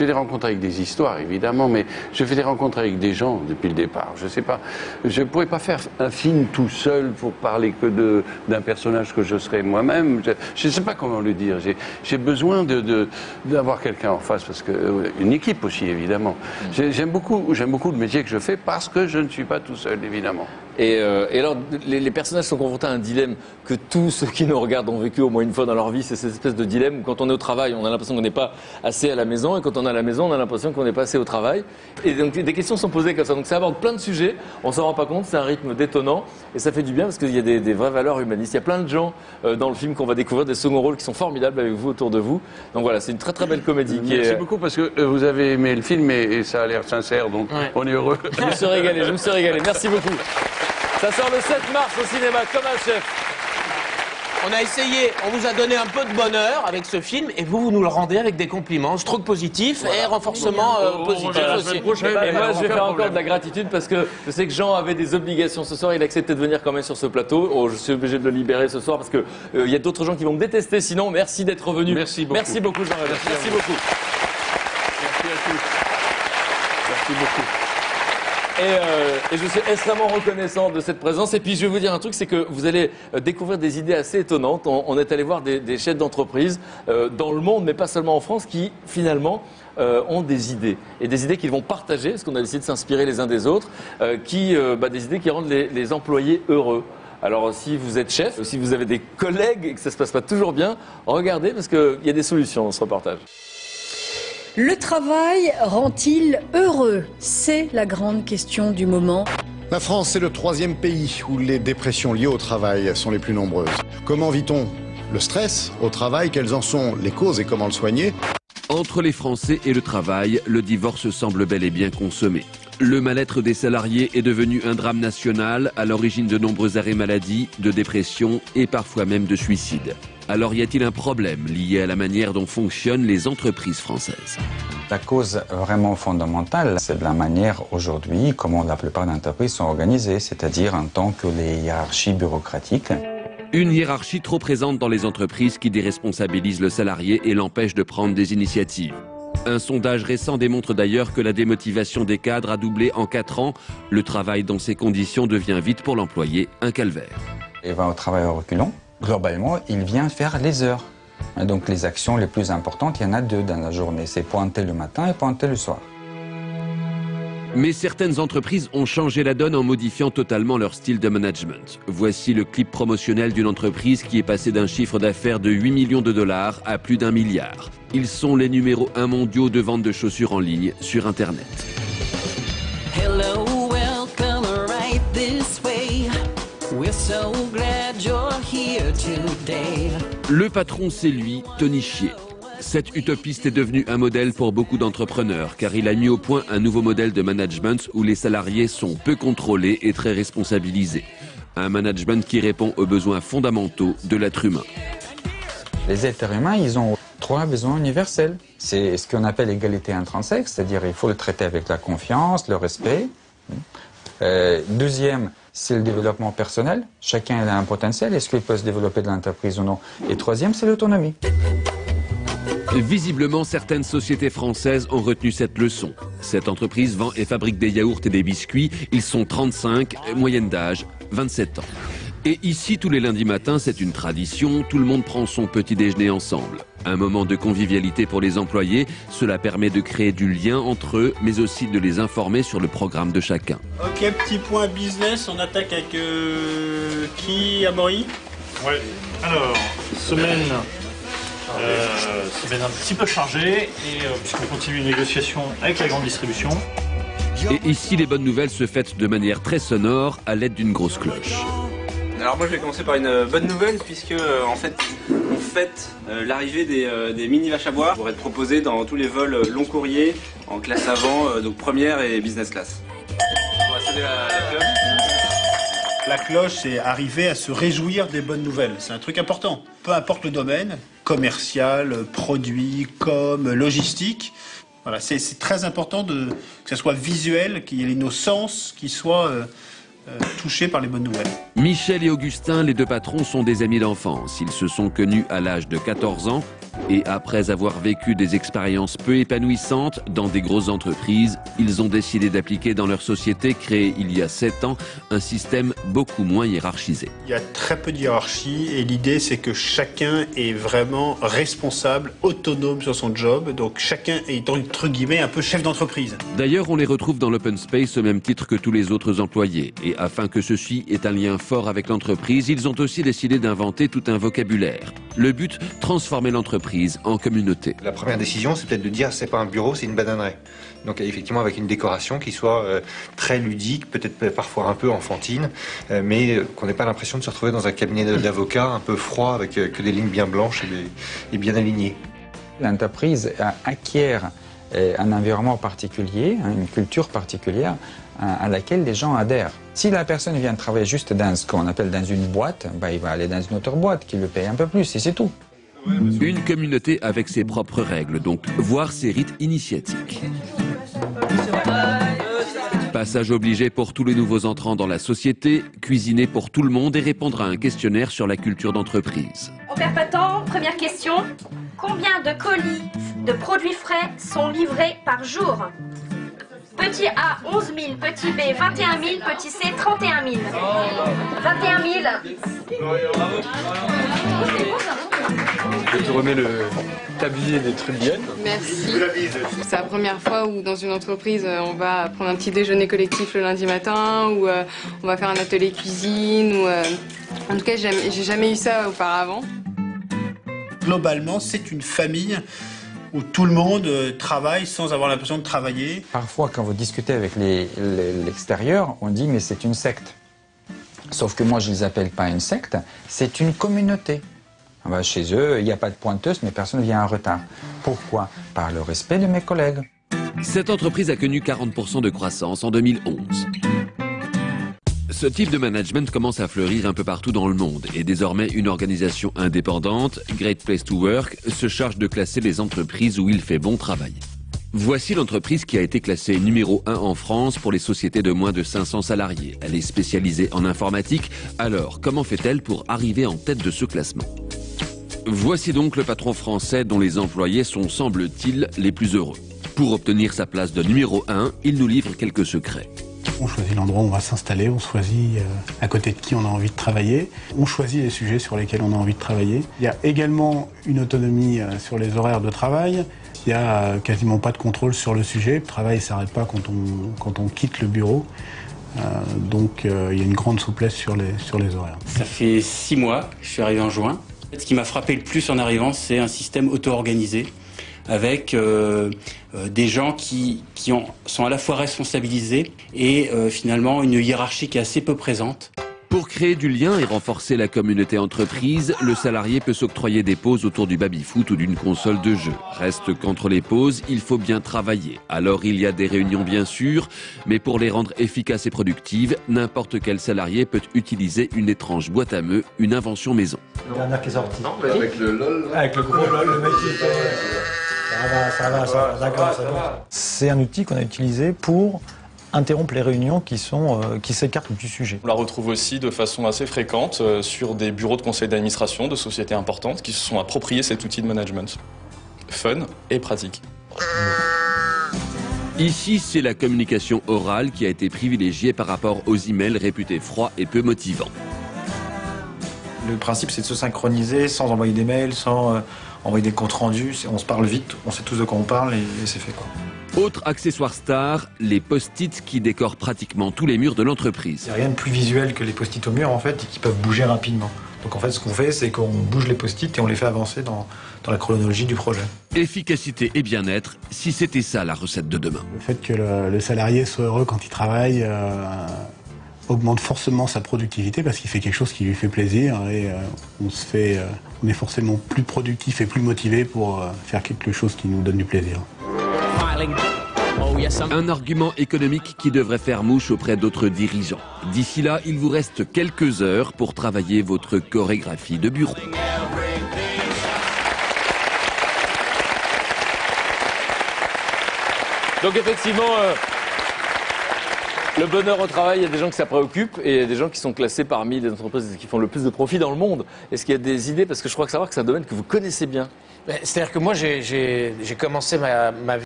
fais des rencontres avec des histoires, évidemment, mais je fais des rencontres avec des gens depuis le départ. Je sais pas, je pourrais pas faire un film tout seul pour parler que d'un personnage que je serais moi-même. Je sais pas comment le dire. J'ai besoin d'avoir quelqu'un en face, parce que une équipe aussi, évidemment. J'aime beaucoup le métier que je fais parce que je ne suis pas tout seul, évidemment. Et alors, les personnages sont confrontés à un dilemme que tous ceux qui nous regardent ont vécu au moins une fois dans leur vie. C'est cette espèce de dilemme où quand on est au travail, on a l'impression qu'on n'est pas assez à la maison, et quand on est à la maison, on a l'impression qu'on n'est pas assez au travail. Et donc des questions sont posées comme ça. Donc ça aborde plein de sujets, on s'en rend pas compte, c'est un rythme détonnant, et ça fait du bien parce qu'il y a des vraies valeurs humanistes. Il y a plein de gens dans le film qu'on va découvrir, des seconds rôles qui sont formidables avec vous, autour de vous. Donc voilà, c'est une très très belle comédie. Merci beaucoup, parce que vous avez aimé le film et ça a l'air sincère, donc on est heureux. Je me suis régalé, merci beaucoup. Ça sort le 7 mars au cinéma, comme un chef. On a essayé, on vous a donné un peu de bonheur avec ce film, et vous nous le rendez avec des compliments, stroke positif et renforcement positif aussi. Et moi, je vais faire encore de la gratitude parce que je sais que Jean avait des obligations ce soir. Il a accepté de venir quand même sur ce plateau. Oh, je suis obligé de le libérer ce soir parce que il y a d'autres gens qui vont me détester. Sinon, merci d'être revenu. Merci beaucoup. Merci beaucoup, Jean. Merci beaucoup. Merci à tous. Merci beaucoup. Et je suis extrêmement reconnaissant de cette présence. Et puis je vais vous dire un truc, c'est que vous allez découvrir des idées assez étonnantes. On est allé voir des chefs d'entreprise dans le monde, mais pas seulement en France, qui finalement ont des idées. Et des idées qu'ils vont partager, parce qu'on a décidé de s'inspirer les uns des autres, des idées qui rendent les employés heureux. Alors si vous êtes chef, si vous avez des collègues et que ça se passe pas toujours bien, regardez, parce qu'il y a des solutions dans ce reportage. Le travail rend-il heureux? C'est la grande question du moment. La France est le 3e pays où les dépressions liées au travail sont les plus nombreuses. Comment vit-on le stress au travail? Quelles en sont les causes et comment le soigner? Entre les Français et le travail, le divorce semble bel et bien consommé. Le mal-être des salariés est devenu un drame national, à l'origine de nombreux arrêts maladie, de dépression et parfois même de suicide. Alors y a-t-il un problème lié à la manière dont fonctionnent les entreprises françaises? La cause vraiment fondamentale, c'est de la manière aujourd'hui comment la plupart des entreprises sont organisées, c'est-à-dire en tant que les hiérarchies bureaucratiques. Une hiérarchie trop présente dans les entreprises qui déresponsabilise le salarié et l'empêche de prendre des initiatives. Un sondage récent démontre d'ailleurs que la démotivation des cadres a doublé en 4 ans. Le travail dans ces conditions devient vite pour l'employé un calvaire. Il va au travail au reculons. Globalement, il vient faire les heures. Et donc les actions les plus importantes, il y en a 2 dans la journée. C'est pointer le matin et pointer le soir. Mais certaines entreprises ont changé la donne en modifiant totalement leur style de management. Voici le clip promotionnel d'une entreprise qui est passée d'un chiffre d'affaires de 8 millions de dollars à plus d'1 milliard. Ils sont les numéros 1 mondiaux de vente de chaussures en ligne sur Internet. Hello, welcome right this way. We're so glad you're here today. Le patron, c'est lui, Tony Hsieh. Cet utopiste est devenu un modèle pour beaucoup d'entrepreneurs car il a mis au point un nouveau modèle de management où les salariés sont peu contrôlés et très responsabilisés. Un management qui répond aux besoins fondamentaux de l'être humain. Les êtres humains, ils ont 3 besoins universels. C'est ce qu'on appelle l'égalité intrinsèque, c'est-à-dire il faut le traiter avec la confiance, le respect. Deuxième, c'est le développement personnel. Chacun a un potentiel. Est-ce qu'il peut se développer dans l'entreprise ou non? Et troisième, c'est l'autonomie. Visiblement, certaines sociétés françaises ont retenu cette leçon. Cette entreprise vend et fabrique des yaourts et des biscuits. Ils sont 35, moyenne d'âge 27 ans. Et ici, tous les lundis matins, c'est une tradition, tout le monde prend son petit déjeuner ensemble. Un moment de convivialité pour les employés, cela permet de créer du lien entre eux, mais aussi de les informer sur le programme de chacun. Ok, petit point business, on attaque avec qui, Amaury? Ouais, alors, semaine un petit peu chargée, et puisqu'on continue les négociations avec la grande distribution. Et ici, les bonnes nouvelles se fêtent de manière très sonore, à l'aide d'une grosse cloche. Alors moi je vais commencer par une bonne nouvelle puisque en fait on fête l'arrivée des mini vaches à boire pour être proposés dans tous les vols long courrier en classe avant, donc première et business class. On va sonner la cloche. La cloche, c'est arriver à se réjouir des bonnes nouvelles. C'est un truc important. Peu importe le domaine, commercial, produit, com, logistique. Voilà, c'est très important que ça soit visuel, qu'il y ait nos sens qui soient touchés par les bonnes nouvelles. Michel et Augustin, les deux patrons, sont des amis d'enfance. Ils se sont connus à l'âge de 14 ans. Et après avoir vécu des expériences peu épanouissantes dans des grosses entreprises, ils ont décidé d'appliquer dans leur société, créée il y a 7 ans, un système beaucoup moins hiérarchisé. Il y a très peu de hiérarchie et l'idée c'est que chacun est vraiment responsable, autonome sur son job, donc chacun est entre guillemets un peu chef d'entreprise. D'ailleurs, on les retrouve dans l'open space au même titre que tous les autres employés. Et afin que ceci ait un lien fort avec l'entreprise, ils ont aussi décidé d'inventer tout un vocabulaire. Le but, transformer l'entreprise en communauté. La première décision, c'est peut-être de dire c'est pas un bureau, c'est une bananeraie. Donc effectivement avec une décoration qui soit très ludique, peut-être parfois un peu enfantine, mais qu'on n'ait pas l'impression de se retrouver dans un cabinet d'avocats un peu froid avec que des lignes bien blanches et bien alignées. L'entreprise acquiert un environnement particulier, une culture particulière à laquelle les gens adhèrent. Si la personne vient travailler juste dans ce qu'on appelle dans une boîte, il va aller dans une autre boîte qui le paye un peu plus et c'est tout. Une communauté avec ses propres règles, donc voire ses rites initiatiques. Passage obligé pour tous les nouveaux entrants dans la société, cuisiner pour tout le monde et répondre à un questionnaire sur la culture d'entreprise. On perd pas de temps, première question. Combien de colis de produits frais sont livrés par jour? Petit A, 11 000, petit B, 21 000, petit C, 31 000. 21 000. Je te remets le tablier des Trubliennes. Merci. C'est la première fois où dans une entreprise, on va prendre un petit déjeuner collectif le lundi matin, ou on va faire un atelier cuisine, ou en tout cas, j'ai jamais eu ça auparavant. Globalement, c'est une famille où tout le monde travaille sans avoir l'impression de travailler. Parfois, quand vous discutez avec l'extérieur, on dit mais c'est une secte. Sauf que moi, je ne les appelle pas une secte, c'est une communauté. Chez eux, il n'y a pas de pointeuse, mais personne ne vient en retard. Pourquoi? Par le respect de mes collègues. Cette entreprise a connu 40% de croissance en 2011. Ce type de management commence à fleurir un peu partout dans le monde et désormais une organisation indépendante, Great Place to Work, se charge de classer les entreprises où il fait bon travail. Voici l'entreprise qui a été classée numéro 1 en France pour les sociétés de moins de 500 salariés. Elle est spécialisée en informatique. Alors, comment fait-elle pour arriver en tête de ce classement? Voici donc le patron français dont les employés sont, semble-t-il, les plus heureux. Pour obtenir sa place de numéro 1, il nous livre quelques secrets. On choisit l'endroit où on va s'installer, on choisit à côté de qui on a envie de travailler, on choisit les sujets sur lesquels on a envie de travailler. Il y a également une autonomie sur les horaires de travail. Il n'y a quasiment pas de contrôle sur le sujet. Le travail ne s'arrête pas quand on quitte le bureau. Donc il y a une grande souplesse sur les horaires. Ça fait 6 mois que je suis arrivé en juin. Ce qui m'a frappé le plus en arrivant, c'est un système auto-organisé avec des gens qui sont à la fois responsabilisés et finalement une hiérarchie qui est assez peu présente. Pour créer du lien et renforcer la communauté entreprise, le salarié peut s'octroyer des pauses autour du baby-foot ou d'une console de jeu. Reste qu'entre les pauses, il faut bien travailler. Alors il y a des réunions bien sûr, mais pour les rendre efficaces et productives, n'importe quel salarié peut utiliser une étrange boîte à meux, une invention maison. La dernière qui est sortie. Non, avec le LOL. Avec le gros LOL, le mec qui fait... Ça va, d'accord, c'est bon. C'est un outil qu'on a utilisé pour interrompre les réunions qui s'écartent du sujet. On la retrouve aussi de façon assez fréquente sur des bureaux de conseil d'administration de sociétés importantes qui se sont appropriés cet outil de management. Fun et pratique. Ici, c'est la communication orale qui a été privilégiée par rapport aux emails réputés froids et peu motivants. Le principe, c'est de se synchroniser sans envoyer des mails, sans envoyer des comptes rendus. On se parle vite, on sait tous de quoi on parle et c'est fait, quoi. Autre accessoire star, les post-it qui décorent pratiquement tous les murs de l'entreprise. Il n'y a rien de plus visuel que les post-it au mur, en fait, et qui peuvent bouger rapidement. Donc en fait, ce qu'on fait, c'est qu'on bouge les post-it et on les fait avancer dans la chronologie du projet. Efficacité et bien-être, si c'était ça la recette de demain. Le fait que le salarié soit heureux quand il travaille augmente forcément sa productivité parce qu'il fait quelque chose qui lui fait plaisir et on est forcément plus productif et plus motivé pour faire quelque chose qui nous donne du plaisir. Un argument économique qui devrait faire mouche auprès d'autres dirigeants. D'ici là, il vous reste quelques heures pour travailler votre chorégraphie de bureau. Donc effectivement, le bonheur au travail, il y a des gens que ça préoccupe et il y a des gens qui sont classés parmi les entreprises qui font le plus de profit dans le monde. Est-ce qu'il y a des idées? Parce que je crois savoir que c'est un domaine que vous connaissez bien. C'est-à-dire que moi, j'ai commencé ma vie